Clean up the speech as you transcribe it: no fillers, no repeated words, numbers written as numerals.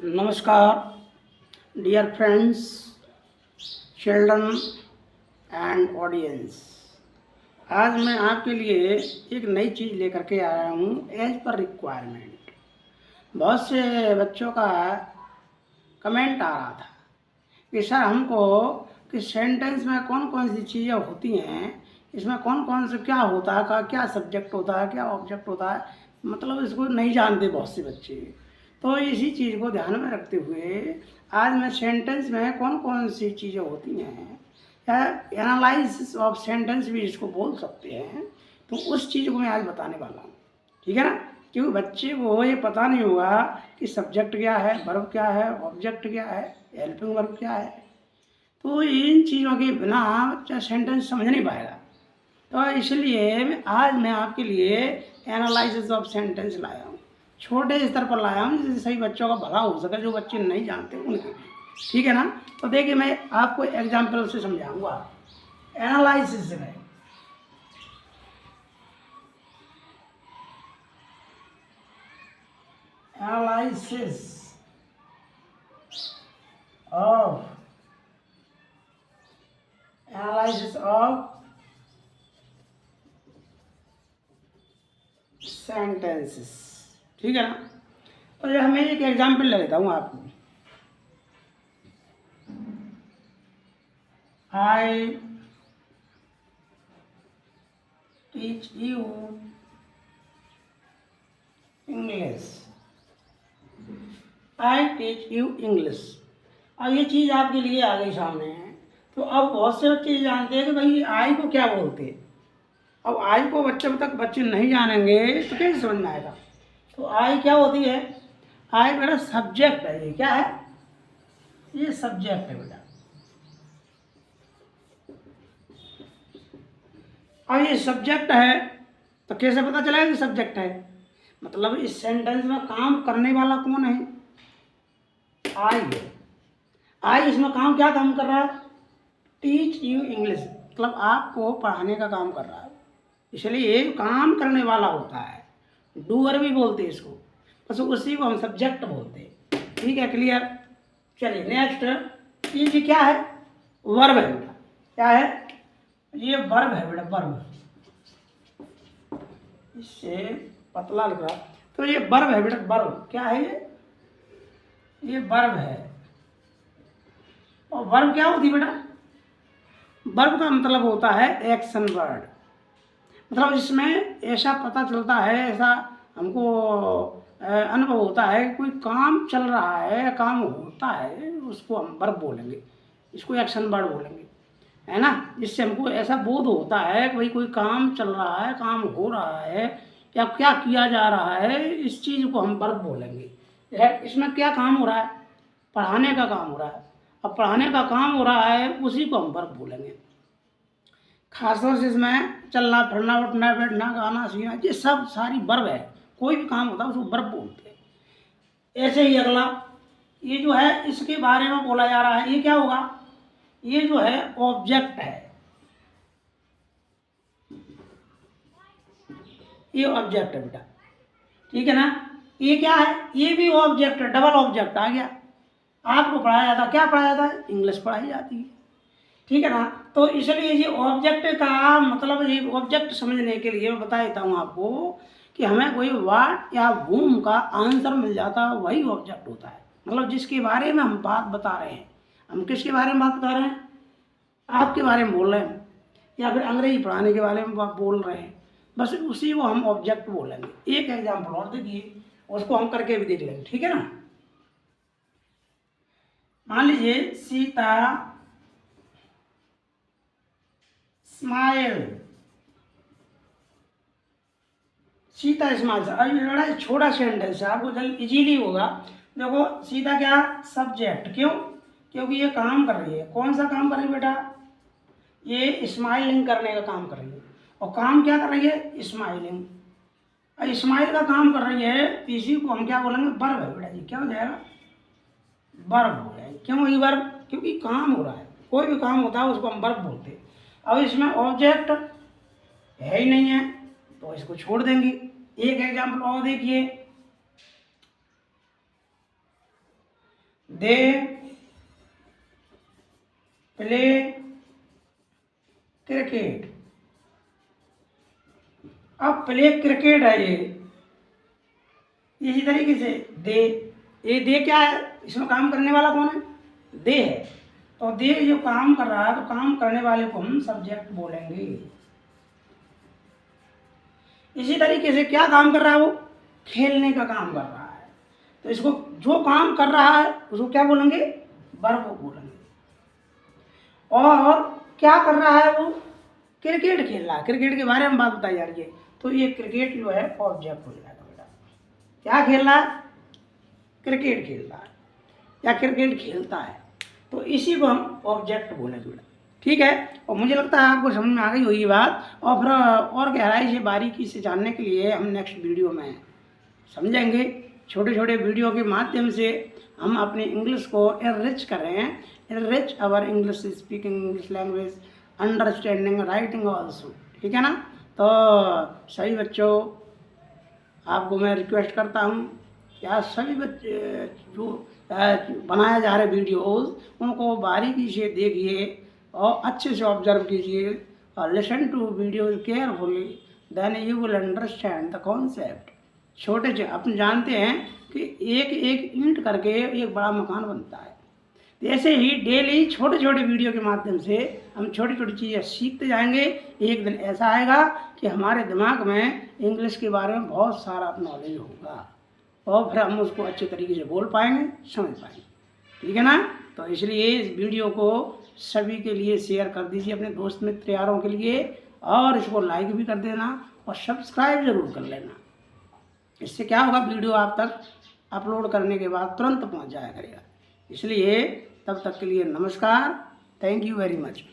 नमस्कार dear friends, children and audience. आज मैं आपके लिए एक नई चीज़ लेकर के आया हूँ एज पर रिक्वायरमेंट। बहुत से बच्चों का कमेंट आ रहा था कि सर हमको कि सेंटेंस में कौन कौन सी चीज़ें होती हैं, इसमें कौन कौन से क्या होता है, का क्या सब्जेक्ट होता है, क्या ऑब्जेक्ट होता है, मतलब इसको नहीं जानते बहुत से बच्चे। तो इसी चीज़ को ध्यान में रखते हुए आज मैं सेंटेंस में कौन कौन सी चीज़ें होती हैं या एनालिसिस ऑफ सेंटेंस भी इसको बोल सकते हैं, तो उस चीज़ को मैं आज बताने वाला हूँ। ठीक है ना, क्योंकि बच्चे को ये पता नहीं होगा कि सब्जेक्ट क्या है, वर्ब क्या है, ऑब्जेक्ट क्या है, हेल्पिंग वर्ब क्या है। तो इन चीज़ों के बिना बच्चा सेंटेंस समझ नहीं पाएगा। तो इसलिए आज मैं आपके लिए एनालिसिस ऑफ सेंटेंस लाया हूँ, छोटे स्तर पर लाया हूँ जिससे सही बच्चों का भला हो सके, जो बच्चे नहीं जानते उनके लिए। ठीक है ना। तो देखिए मैं आपको एग्जाम्पल से समझाऊंगा एनालिसिस में। Analysis of sentences. ठीक है ना। तो ये मैं एक एग्जाम्पल ले लेता हूँ आपको। I teach you English. I teach you English. अब ये चीज़ आपके लिए आ गई सामने है। तो अब बहुत से बच्चे जानते हैं कि भाई आई को क्या बोलते हैं। अब आई को बच्चों तक बच्चे नहीं जानेंगे तो कैसे समझ में आएगा। तो आई क्या होती है? आई बेटा सब्जेक्ट है। ये क्या है? ये सब्जेक्ट है बेटा। और ये सब्जेक्ट है तो कैसे पता चलेगा कि सब्जेक्ट है? मतलब इस सेंटेंस में काम करने वाला कौन है? आई है। आई इसमें काम क्या काम कर रहा है? टीच यू इंग्लिश, मतलब आपको पढ़ाने का काम कर रहा है। इसलिए एक काम करने वाला होता है, डूअर भी बोलते हैं इसको, बस उसी को हम सब्जेक्ट बोलते हैं। ठीक है, क्लियर। चलिए नेक्स्ट, ये क्या है? वर्ब है बेटा। क्या है? ये वर्ब है बेटा, वर्ब। इससे पतला लग रहा, तो ये वर्ब है बेटा, वर्ब। क्या है ये वर्ब है। और वर्ब क्या होती है बेटा? वर्ब का मतलब होता है एक्शन वर्ड। मतलब इसमें ऐसा पता चलता है, ऐसा हमको अनुभव होता है कि कोई काम चल रहा है, काम होता है, उसको हम वर्ब बोलेंगे, इसको एक्शन वर्ड बोलेंगे, है ना। इससे हमको ऐसा बोध होता है कि भाई कोई काम चल रहा है, काम हो रहा है, या क्या किया जा रहा है, इस चीज़ को हम वर्ब बोलेंगे। इसमें क्या काम हो रहा है? पढ़ाने का काम हो रहा है। अब पढ़ाने का काम हो रहा है, उसी को हम वर्ब बोलेंगे। खासतौर से इसमें चलना फिरना, उठना बैठना, गाना सीखना, ये सब सारी वर्ब है। कोई भी काम होता है उसको वर्ब बोलते हैं। ऐसे ही अगला, ये जो है इसके बारे में बोला जा रहा है, ये क्या होगा? ये जो है ऑब्जेक्ट है। ये ऑब्जेक्ट है बेटा। ठीक है ना। ये क्या है? ये भी ऑब्जेक्ट है, डबल ऑब्जेक्ट आ गया। आपको पढ़ाया जाता, क्या पढ़ाया जाता है? इंग्लिश पढ़ाई जाती है। ठीक है ना। तो इसलिए ये ऑब्जेक्ट का मतलब, ये ऑब्जेक्ट समझने के लिए मैं बता देता हूँ आपको कि हमें कोई वाट या वूम का आंसर मिल जाता है, वही ऑब्जेक्ट होता है। मतलब जिसके बारे में हम बात बता रहे हैं। हम किसके बारे में बात बता रहे हैं? आपके बारे में बोल रहे हैं, या फिर अंग्रेजी पढ़ाने के बारे में बोल रहे हैं, बस उसी को हम ऑब्जेक्ट बोलेंगे। एक एग्जाम्पल और देखिए, उसको हम करके भी देख लेंगे। ठीक है ना। मान लीजिए सीता स्माइल। सीता स्माइल। अब ये बड़ा छोटा सेंटेंस है, आपको जल्द इजीली होगा। देखो सीता क्या? सब्जेक्ट। क्यों? क्योंकि ये काम कर रही है। कौन सा काम कर रही है बेटा? ये स्माइलिंग करने का काम कर रही है। और काम क्या कर रही है? स्माइलिंग। और स्माइल का काम कर रही है, तो इसी को हम क्या बोलेंगे? वर्ब है बेटा जी। क्या हो जाएगा? वर्ब हो जाएगा। क्यों ये वर्ब? क्योंकि काम हो रहा है, कोई भी काम होता है उसको हम वर्ब बोलते हैं। अब इसमें ऑब्जेक्ट है ही नहीं है, तो इसको छोड़ देंगे। एक एग्जाम्पल और देखिए, दे प्ले क्रिकेट। अब प्ले क्रिकेट है ये, इसी तरीके से दे, ये दे क्या है, इसमें काम करने वाला कौन है, दे है। तो दे जो काम कर रहा है, तो काम करने वाले को हम सब्जेक्ट बोलेंगे। इसी तरीके से क्या काम कर रहा है, वो खेलने का काम कर रहा है, तो इसको जो काम कर रहा है उसको क्या बोलेंगे, वर्ब बोलेंगे। और क्या कर रहा है, वो क्रिकेट खेल रहा है, क्रिकेट के बारे में बात बताई जा रही है, तो ये क्रिकेट जो है ऑब्जेक्ट हो जाएगा बेटा। क्या खेल रहा है, क्रिकेट खेल रहा है या क्रिकेट खेलता है, तो इसी को हम ऑब्जेक्ट बोलेंगे बेटा। ठीक है, और मुझे लगता है आपको समझ में आ गई होगी बात। और फिर और गहराई से बारीकी से जानने के लिए हम नेक्स्ट वीडियो में समझेंगे। छोटे छोटे वीडियो के माध्यम से हम अपनी इंग्लिश को एनरिच कर रहे हैं, enrich our English speaking, English language, understanding, writing also. ठीक है ना। तो सभी बच्चों, आपको मैं रिक्वेस्ट करता हूँ कि आज सभी बच्चे जो बनाया जा रहे वीडियोस उनको बारीकी से देखिए और अच्छे से ऑब्जर्व कीजिए और listen to video carefully, then you will understand the concept. छोटे से अपन जानते हैं कि एक एक ईंट करके एक बड़ा मकान बनता है, तो ऐसे ही डेली छोटे छोटे वीडियो के माध्यम से हम छोटी छोटी चीज़ें सीखते जाएंगे। एक दिन ऐसा आएगा कि हमारे दिमाग में इंग्लिश के बारे में बहुत सारा नॉलेज होगा और फिर हम उसको अच्छे तरीके से बोल पाएंगे, समझ पाएंगे। ठीक है ना। तो इसलिए इस वीडियो को सभी के लिए शेयर कर दीजिए, अपने दोस्त मित्र यारों के लिए, और इसको लाइक भी कर देना और सब्सक्राइब जरूर कर लेना। इससे क्या होगा, वीडियो आप तक अपलोड करने के बाद तुरंत पहुंच जाया करेगा। इसलिए तब तक के लिए नमस्कार, थैंक यू वेरी मच।